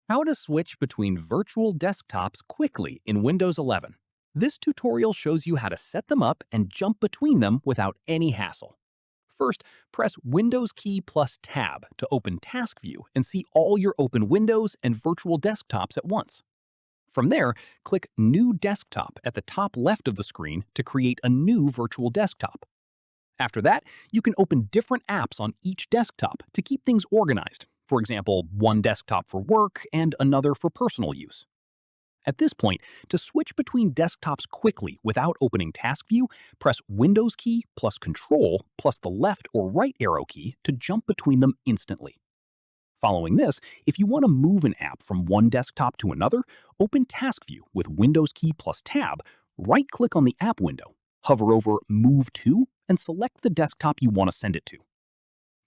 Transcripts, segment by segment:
How to switch between virtual desktops quickly in Windows 11. This tutorial shows you how to set them up and jump between them without any hassle. First, press Windows key plus Tab to open Task View and see all your open windows and virtual desktops at once. From there, click New Desktop at the top left of the screen to create a new virtual desktop. After that, you can open different apps on each desktop to keep things organized. For example, one desktop for work and another for personal use. At this point, to switch between desktops quickly without opening Task View, press Windows key plus Control plus the left or right arrow key to jump between them instantly. Following this, if you want to move an app from one desktop to another, open Task View with Windows key plus Tab, right-click on the app window, hover over Move To, and select the desktop you want to send it to.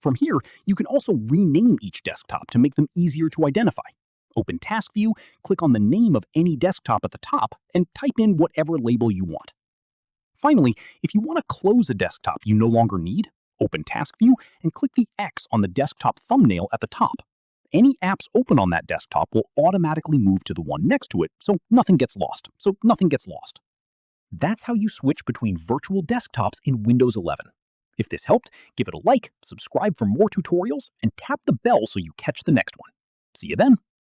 From here, you can also rename each desktop to make them easier to identify. Open Task View, click on the name of any desktop at the top, and type in whatever label you want. Finally, if you want to close a desktop you no longer need, open Task View and click the X on the desktop thumbnail at the top. Any apps open on that desktop will automatically move to the one next to it, so nothing gets lost. That's how you switch between virtual desktops in Windows 11. If this helped, give it a like, subscribe for more tutorials, and tap the bell so you catch the next one. See you then!